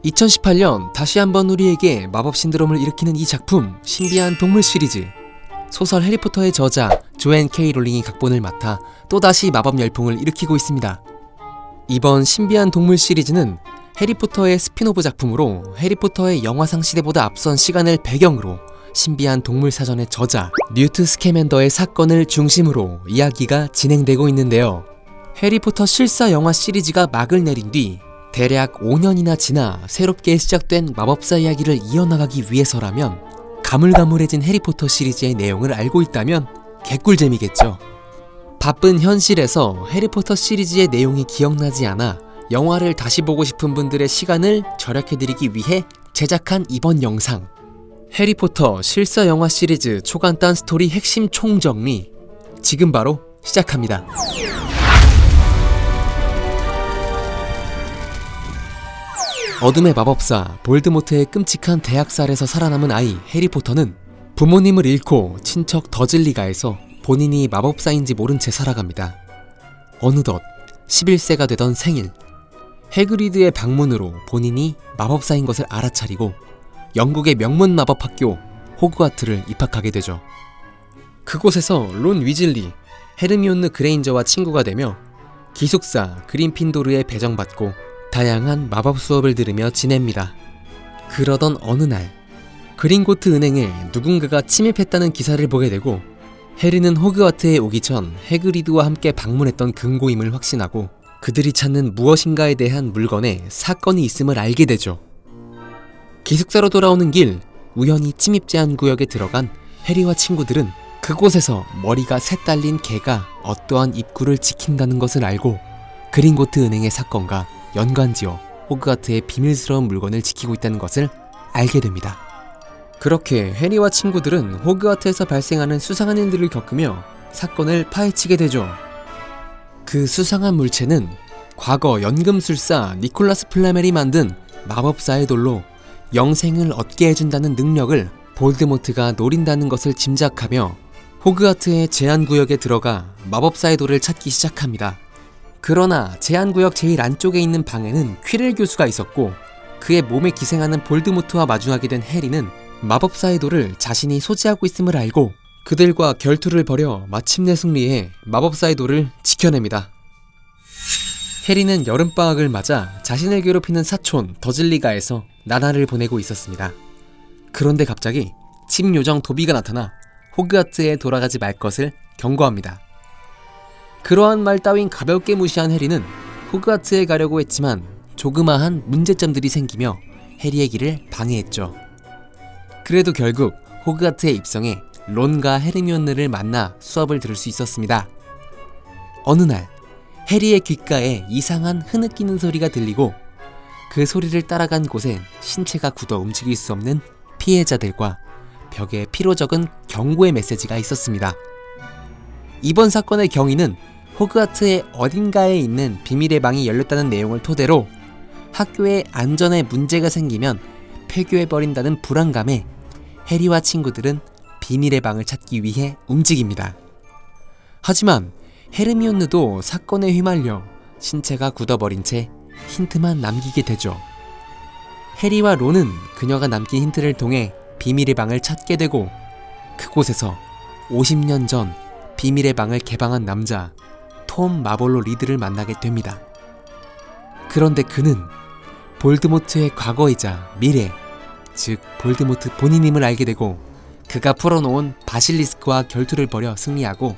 2018년 다시 한번 우리에게 마법 신드롬을 일으키는 이 작품, 신비한 동물 시리즈. 소설 해리포터의 저자 조앤 K 롤링이 각본을 맡아 또다시 마법 열풍을 일으키고 있습니다. 이번 신비한 동물 시리즈는 해리포터의 스피노브 작품으로 해리포터의 영화상 시대보다 앞선 시간을 배경으로 신비한 동물 사전의 저자 뉴트 스캐맨더의 사건을 중심으로 이야기가 진행되고 있는데요. 해리포터 실사 영화 시리즈가 막을 내린 뒤 대략 5년이나 지나 새롭게 시작된 마법사 이야기를 이어나가기 위해서라면 가물가물해진 해리포터 시리즈의 내용을 알고 있다면 개꿀잼이겠죠. 바쁜 현실에서 해리포터 시리즈의 내용이 기억나지 않아 영화를 다시 보고 싶은 분들의 시간을 절약해드리기 위해 제작한 이번 영상. 해리포터 실사 영화 시리즈 초간단 스토리 핵심 총정리, 지금 바로 시작합니다. 어둠의 마법사 볼드모트의 끔찍한 대학살에서 살아남은 아이 해리포터는 부모님을 잃고 친척 더즐리가에서 본인이 마법사인지 모른 채 살아갑니다. 어느덧 11세가 되던 생일, 해그리드의 방문으로 본인이 마법사인 것을 알아차리고 영국의 명문 마법학교 호그와트를 입학하게 되죠. 그곳에서 론 위즐리, 헤르미온느 그레인저와 친구가 되며 기숙사 그린핀도르에 배정받고 다양한 마법 수업을 들으며 지냅니다. 그러던 어느 날 그린고트 은행에 누군가가 침입했다는 기사를 보게 되고 해리는 호그와트에 오기 전 해그리드와 함께 방문했던 금고임을 확신하고 그들이 찾는 무엇인가에 대한 물건에 사건이 있음을 알게 되죠. 기숙사로 돌아오는 길 우연히 침입 제한 구역에 들어간 해리와 친구들은 그곳에서 머리가 셋 달린 개가 어떠한 입구를 지킨다는 것을 알고 그린고트 은행의 사건과 연관지어 호그와트의 비밀스러운 물건을 지키고 있다는 것을 알게 됩니다. 그렇게 해리와 친구들은 호그와트에서 발생하는 수상한 일들을 겪으며 사건을 파헤치게 되죠. 그 수상한 물체는 과거 연금술사 니콜라스 플라멜이 만든 마법사의 돌로 영생을 얻게 해준다는 능력을 볼드모트가 노린다는 것을 짐작하며 호그와트의 제한구역에 들어가 마법사의 돌을 찾기 시작합니다. 그러나 제한구역 제일 안쪽에 있는 방에는 퀴렐 교수가 있었고 그의 몸에 기생하는 볼드모트와 마주하게 된 해리는 마법사의 돌을 자신이 소지하고 있음을 알고 그들과 결투를 벌여 마침내 승리해 마법사의 돌을 지켜냅니다. 해리는 여름방학을 맞아 자신을 괴롭히는 사촌 더즐리가에서 나날을 보내고 있었습니다. 그런데 갑자기 침요정 도비가 나타나 호그와트에 돌아가지 말 것을 경고합니다. 그러한 말 따윈 가볍게 무시한 해리는 호그와트에 가려고 했지만 조그마한 문제점들이 생기며 해리의 길을 방해했죠. 그래도 결국 호그와트에 입성해 론과 헤르미온느를 만나 수업을 들을 수 있었습니다. 어느 날 해리의 귓가에 이상한 흐느끼는 소리가 들리고 그 소리를 따라간 곳엔 신체가 굳어 움직일 수 없는 피해자들과 벽에 피로 적은 경고의 메시지가 있었습니다. 이번 사건의 경위는 호그와트의 어딘가에 있는 비밀의 방이 열렸다는 내용을 토대로 학교에 안전에 문제가 생기면 폐교해버린다는 불안감에 해리와 친구들은 비밀의 방을 찾기 위해 움직입니다. 하지만 헤르미온느도 사건에 휘말려 신체가 굳어버린 채 힌트만 남기게 되죠. 해리와 론은 그녀가 남긴 힌트를 통해 비밀의 방을 찾게 되고 그곳에서 50년 전 비밀의 방을 개방한 남자 톰 마볼로 리드를 만나게 됩니다. 그런데 그는 볼드모트의 과거이자 미래, 즉 볼드모트 본인임을 알게 되고 그가 풀어놓은 바실리스크와 결투를 벌여 승리하고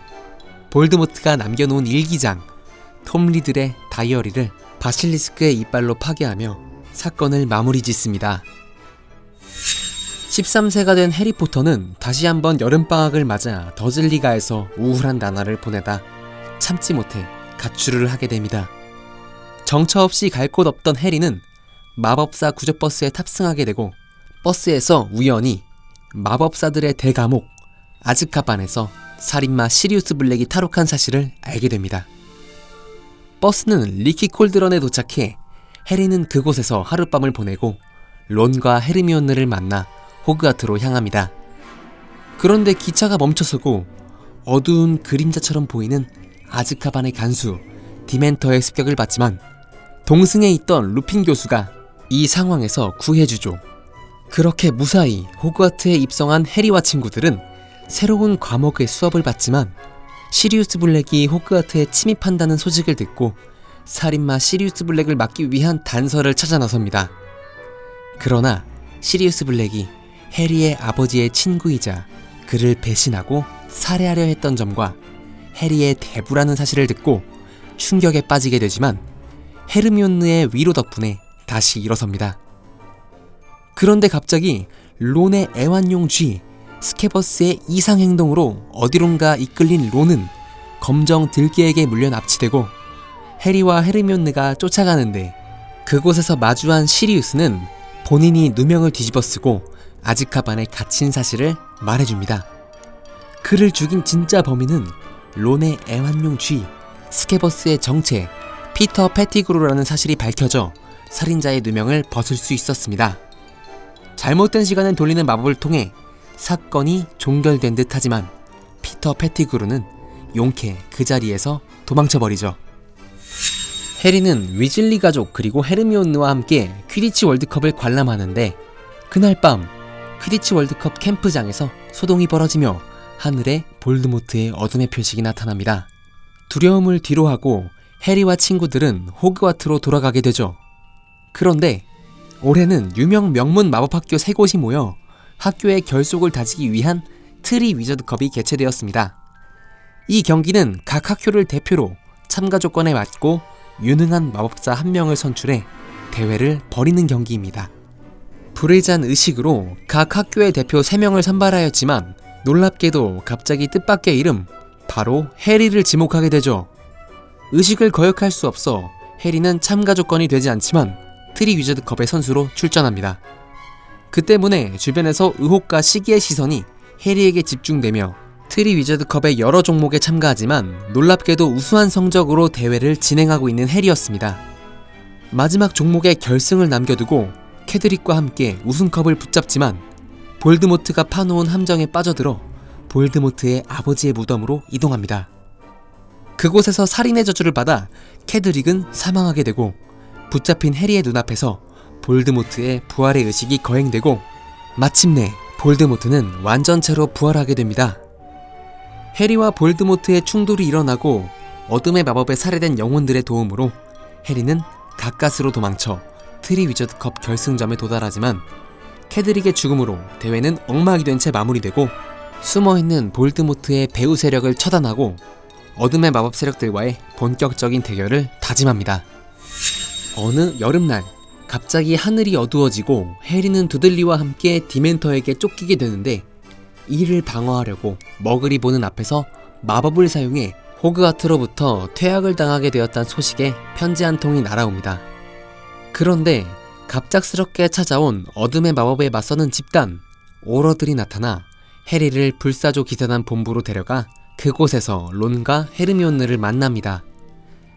볼드모트가 남겨놓은 일기장 톰 리들의 다이어리를 바실리스크의 이빨로 파괴하며 사건을 마무리 짓습니다. 13세가 된 해리포터는 다시 한번 여름방학을 맞아 더즐리가에서 우울한 나날을 보내다 참지 못해 가출을 하게 됩니다. 정처 없이 갈 곳 없던 해리는 마법사 구조버스에 탑승하게 되고 버스에서 우연히 마법사들의 대감옥 아즈카반에서 살인마 시리우스 블랙이 탈옥한 사실을 알게 됩니다. 버스는 리키 콜드런에 도착해 해리는 그곳에서 하룻밤을 보내고 론과 헤르미온느를 만나 호그와트로 향합니다. 그런데 기차가 멈춰서고 어두운 그림자처럼 보이는 아즈카반의 간수 디멘터의 습격을 받지만 동승에 있던 루핀 교수가 이 상황에서 구해주죠. 그렇게 무사히 호그와트에 입성한 해리와 친구들은 새로운 과목의 수업을 받지만 시리우스 블랙이 호그와트에 침입한다는 소식을 듣고 살인마 시리우스 블랙을 막기 위한 단서를 찾아 나섭니다. 그러나 시리우스 블랙이 해리의 아버지의 친구이자 그를 배신하고 살해하려 했던 점과 해리의 대부라는 사실을 듣고 충격에 빠지게 되지만 헤르미온느의 위로 덕분에 다시 일어섭니다. 그런데 갑자기 론의 애완용 쥐 스케버스의 이상행동으로 어디론가 이끌린 론은 검정 들개에게 물려 납치되고 해리와 헤르미온느가 쫓아가는데 그곳에서 마주한 시리우스는 본인이 누명을 뒤집어쓰고 아즈카반에 갇힌 사실을 말해줍니다. 그를 죽인 진짜 범인은 론의 애완용 쥐 스케버스의 정체 피터 패티그루라는 사실이 밝혀져 살인자의 누명을 벗을 수 있었습니다. 잘못된 시간을 돌리는 마법을 통해 사건이 종결된 듯 하지만 피터 패티그루는 용케 그 자리에서 도망쳐버리죠. 해리는 위즐리 가족 그리고 헤르미온느와 함께 퀴디치 월드컵을 관람하는데 그날 밤 퀴디치 월드컵 캠프장에서 소동이 벌어지며 하늘에 볼드모트의 어둠의 표식이 나타납니다. 두려움을 뒤로하고 해리와 친구들은 호그와트로 돌아가게 되죠. 그런데 올해는 유명 명문 마법학교 3곳이 모여 학교의 결속을 다지기 위한 트리 위저드컵이 개최되었습니다. 이 경기는 각 학교를 대표로 참가 조건에 맞고 유능한 마법사 1명을 선출해 대회를 벌이는 경기입니다. 불을 잔 의식으로 각 학교의 대표 3명을 선발하였지만 놀랍게도 갑자기 뜻밖의 이름 바로 해리를 지목하게 되죠. 의식을 거역할 수 없어 해리는 참가 조건이 되지 않지만 트리 위저드컵의 선수로 출전합니다. 그 때문에 주변에서 의혹과 시기의 시선이 해리에게 집중되며 트리 위저드컵의 여러 종목에 참가하지만 놀랍게도 우수한 성적으로 대회를 진행하고 있는 해리였습니다. 마지막 종목의 결승을 남겨두고 캐드릭과 함께 우승컵을 붙잡지만 볼드모트가 파놓은 함정에 빠져들어 볼드모트의 아버지의 무덤으로 이동합니다. 그곳에서 살인의 저주를 받아 캐드릭은 사망하게 되고 붙잡힌 해리의 눈앞에서 볼드모트의 부활의 의식이 거행되고 마침내 볼드모트는 완전체로 부활하게 됩니다. 해리와 볼드모트의 충돌이 일어나고 어둠의 마법에 살해된 영혼들의 도움으로 해리는 가까스로 도망쳐 트리 위저드컵 결승점에 도달하지만 캐드릭의 죽음으로 대회는 엉망이 된 채 마무리되고 숨어있는 볼드모트의 배후 세력을 처단하고 어둠의 마법 세력들과의 본격적인 대결을 다짐합니다. 어느 여름날 갑자기 하늘이 어두워지고 해리는 두들리와 함께 디멘터에게 쫓기게 되는데 이를 방어하려고 머글이 보는 앞에서 마법을 사용해 호그와트로부터 퇴학을 당하게 되었다는 소식에 편지 한 통이 날아옵니다. 그런데 갑작스럽게 찾아온 어둠의 마법에 맞서는 집단 오러들이 나타나 해리를 불사조 기사단 본부로 데려가 그곳에서 론과 헤르미온느를 만납니다.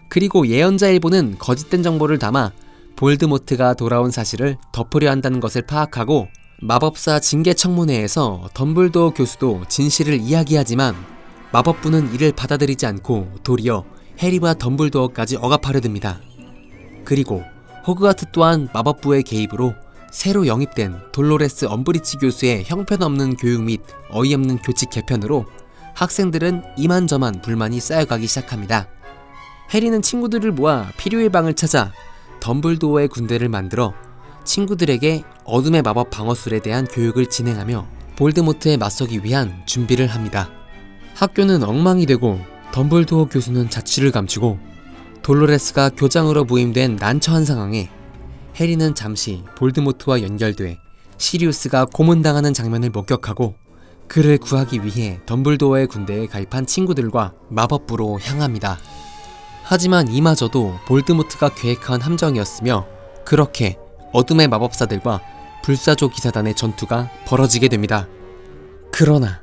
그리고 예언자 일보는 거짓된 정보를 담아 볼드모트가 돌아온 사실을 덮으려 한다는 것을 파악하고 마법사 징계청문회에서 덤블도어 교수도 진실을 이야기하지만 마법부는 이를 받아들이지 않고 도리어 해리와 덤블도어까지 억압하려 듭니다. 그리고 호그와트 또한 마법부의 개입으로 새로 영입된 돌로레스 엄브리치 교수의 형편없는 교육 및 어이없는 교칙 개편으로 학생들은 이만저만 불만이 쌓여가기 시작합니다. 해리는 친구들을 모아 필요의 방을 찾아 덤블도어의 군대를 만들어 친구들에게 어둠의 마법 방어술에 대한 교육을 진행하며 볼드모트에 맞서기 위한 준비를 합니다. 학교는 엉망이 되고 덤블도어 교수는 자취를 감추고 돌로레스가 교장으로 부임된 난처한 상황에 해리는 잠시 볼드모트와 연결돼 시리우스가 고문당하는 장면을 목격하고 그를 구하기 위해 덤블도어의 군대에 가입한 친구들과 마법부로 향합니다. 하지만 이마저도 볼드모트가 계획한 함정이었으며 그렇게 어둠의 마법사들과 불사조 기사단의 전투가 벌어지게 됩니다. 그러나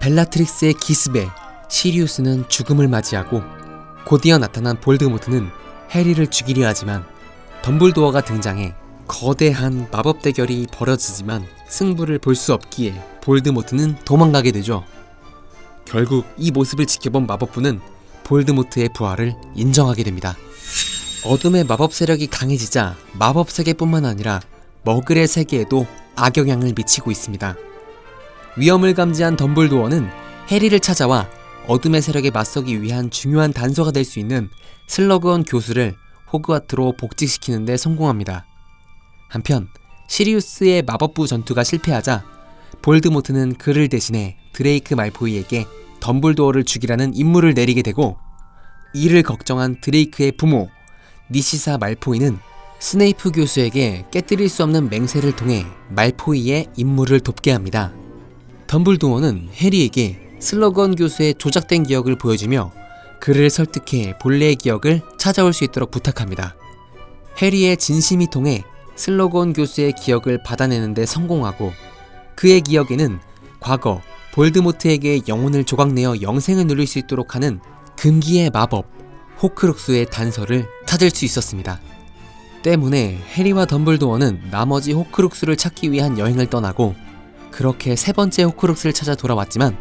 벨라트릭스의 기습에 시리우스는 죽음을 맞이하고 곧이어 나타난 볼드모트는 해리를 죽이려 하지만 덤블도어가 등장해 거대한 마법 대결이 벌어지지만 승부를 볼 수 없기에 볼드모트는 도망가게 되죠. 결국 이 모습을 지켜본 마법부는 볼드모트의 부활을 인정하게 됩니다. 어둠의 마법 세력이 강해지자 마법 세계뿐만 아니라 머글의 세계에도 악영향을 미치고 있습니다. 위험을 감지한 덤블도어는 해리를 찾아와 어둠의 세력에 맞서기 위한 중요한 단서가 될 수 있는 슬러그원 교수를 호그와트로 복직시키는 데 성공합니다. 한편 시리우스의 마법부 전투가 실패하자 볼드모트는 그를 대신해 드레이크 말포이에게 덤블도어를 죽이라는 임무를 내리게 되고, 이를 걱정한 드레이크의 부모 니시사 말포이는 스네이프 교수에게 깨뜨릴 수 없는 맹세를 통해 말포이의 임무를 돕게 합니다. 덤블도어는 해리에게 슬러건 교수의 조작된 기억을 보여주며 그를 설득해 본래의 기억을 찾아올 수 있도록 부탁합니다. 해리의 진심이 통해 슬러건 교수의 기억을 받아내는 데 성공하고, 그의 기억에는 과거 볼드모트에게 영혼을 조각내어 영생을 누릴 수 있도록 하는 금기의 마법 호크룩스의 단서를 찾을 수 있었습니다. 때문에 해리와 덤블도어는 나머지 호크룩스를 찾기 위한 여행을 떠나고, 그렇게 세 번째 호크룩스를 찾아 돌아왔지만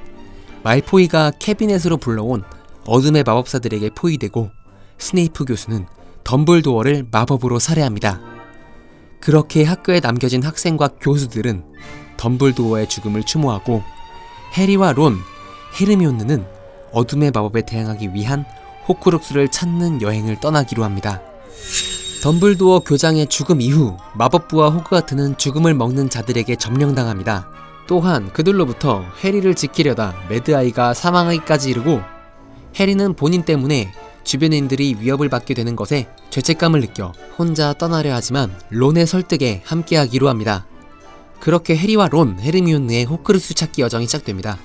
말포이가 캐비넷으로 불러온 어둠의 마법사들에게 포위되고 스네이프 교수는 덤블도어를 마법으로 살해합니다. 그렇게 학교에 남겨진 학생과 교수들은 덤블도어의 죽음을 추모하고 해리와 론, 헤르미온느는 어둠의 마법에 대항하기 위한 호크룩스를 찾는 여행을 떠나기로 합니다. 덤블도어 교장의 죽음 이후 마법부와 호그와트는 죽음을 먹는 자들에게 점령당합니다. 또한 그들로부터 해리를 지키려다 매드아이가 사망하기까지 이르고, 해리는 본인 때문에 주변인들이 위협을 받게 되는 것에 죄책감을 느껴 혼자 떠나려 하지만 론의 설득에 함께하기로 합니다. 그렇게 해리와 론, 헤르미온느의 호크룩스 찾기 여정이 시작됩니다.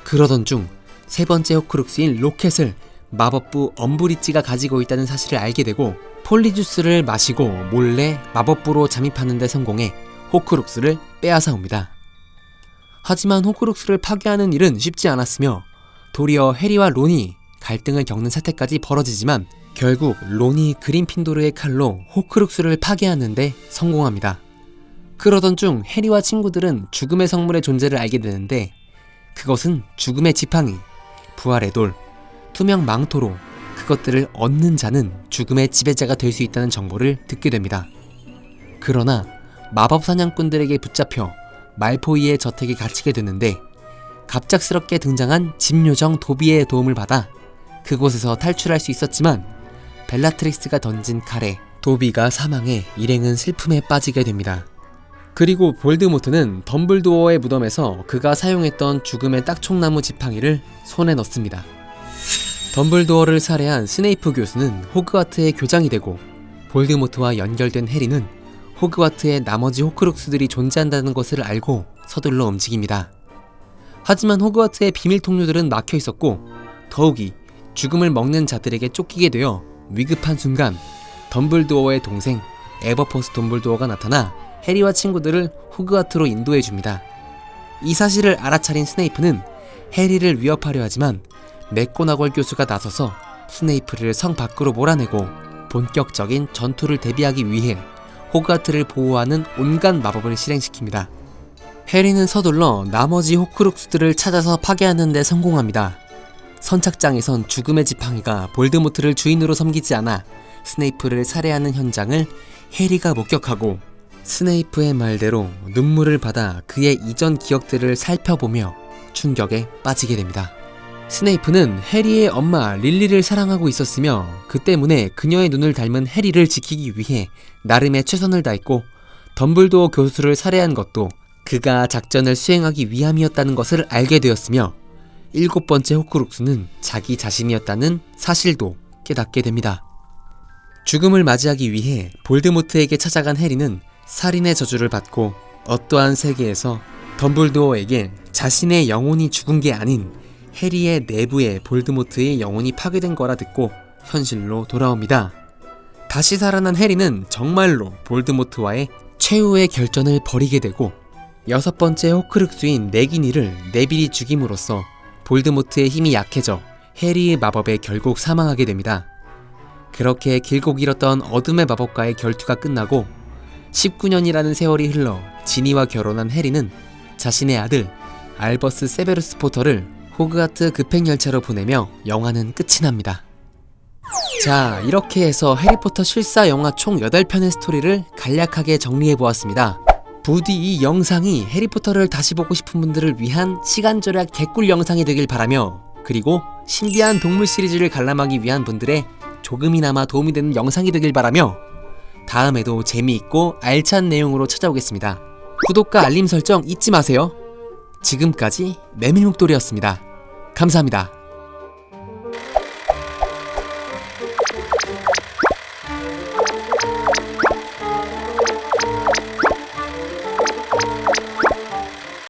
그러던 중 세 번째 호크룩스인 로켓을 마법부 엄브리지가 가지고 있다는 사실을 알게 되고, 폴리주스를 마시고 몰래 마법부로 잠입하는 데 성공해 호크룩스를 빼앗아 옵니다. 하지만 호크룩스를 파괴하는 일은 쉽지 않았으며 도리어 해리와 론이 갈등을 겪는 사태까지 벌어지지만 결국 론이 그린핀도르의 칼로 호크룩스를 파괴하는 데 성공합니다. 그러던 중 해리와 친구들은 죽음의 성물의 존재를 알게 되는데, 그것은 죽음의 지팡이, 부활의 돌, 투명 망토로 그것들을 얻는 자는 죽음의 지배자가 될 수 있다는 정보를 듣게 됩니다. 그러나 마법 사냥꾼들에게 붙잡혀 말포이의 저택에 갇히게 되는데, 갑작스럽게 등장한 집요정 도비의 도움을 받아 그곳에서 탈출할 수 있었지만 벨라트릭스가 던진 칼에 도비가 사망해 일행은 슬픔에 빠지게 됩니다. 그리고 볼드모트는 덤블도어의 무덤에서 그가 사용했던 죽음의 딱총나무 지팡이를 손에 넣습니다. 덤블도어를 살해한 스네이프 교수는 호그와트의 교장이 되고, 볼드모트와 연결된 해리는 호그와트의 나머지 호크룩스들이 존재한다는 것을 알고 서둘러 움직입니다. 하지만 호그와트의 비밀 통로들은 막혀 있었고, 더욱이 죽음을 먹는 자들에게 쫓기게 되어 위급한 순간 덤블도어의 동생 에버포스 덤블도어가 나타나 해리와 친구들을 호그와트로 인도해줍니다. 이 사실을 알아차린 스네이프는 해리를 위협하려 하지만 맥고나걸 교수가 나서서 스네이프를 성 밖으로 몰아내고 본격적인 전투를 대비하기 위해 호그와트를 보호하는 온갖 마법을 실행시킵니다. 해리는 서둘러 나머지 호크룩스들을 찾아서 파괴하는 데 성공합니다. 선착장에선 죽음의 지팡이가 볼드모트를 주인으로 섬기지 않아 스네이프를 살해하는 현장을 해리가 목격하고, 스네이프의 말대로 눈물을 받아 그의 이전 기억들을 살펴보며 충격에 빠지게 됩니다. 스네이프는 해리의 엄마 릴리를 사랑하고 있었으며 그 때문에 그녀의 눈을 닮은 해리를 지키기 위해 나름의 최선을 다했고, 덤블도어 교수를 살해한 것도 그가 작전을 수행하기 위함이었다는 것을 알게 되었으며, 일곱 번째 호크룩스는 자기 자신이었다는 사실도 깨닫게 됩니다. 죽음을 맞이하기 위해 볼드모트에게 찾아간 해리는 살인의 저주를 받고 어떠한 세계에서 덤블도어에게 자신의 영혼이 죽은 게 아닌 해리의 내부에 볼드모트의 영혼이 파괴된 거라 듣고 현실로 돌아옵니다. 다시 살아난 해리는 정말로 볼드모트와의 최후의 결전을 벌이게 되고, 여섯 번째 호크룩스인 네기니를 네빌이 죽임으로써 볼드모트의 힘이 약해져 해리의 마법에 결국 사망하게 됩니다. 그렇게 길고 길었던 어둠의 마법과의 결투가 끝나고 19년이라는 세월이 흘러 지니와 결혼한 해리는 자신의 아들 알버스 세베루스 포터를 호그와트 급행열차로 보내며 영화는 끝이 납니다. 자, 이렇게 해서 해리포터 실사 영화 총 8편의 스토리를 간략하게 정리해보았습니다. 부디 이 영상이 해리포터를 다시 보고 싶은 분들을 위한 시간절약 개꿀 영상이 되길 바라며, 그리고 신비한 동물 시리즈를 관람하기 위한 분들의 조금이나마 도움이 되는 영상이 되길 바라며, 다음에도 재미있고 알찬 내용으로 찾아오겠습니다. 구독과 알림 설정 잊지 마세요. 지금까지 메밀묵돌이었습니다. 감사합니다.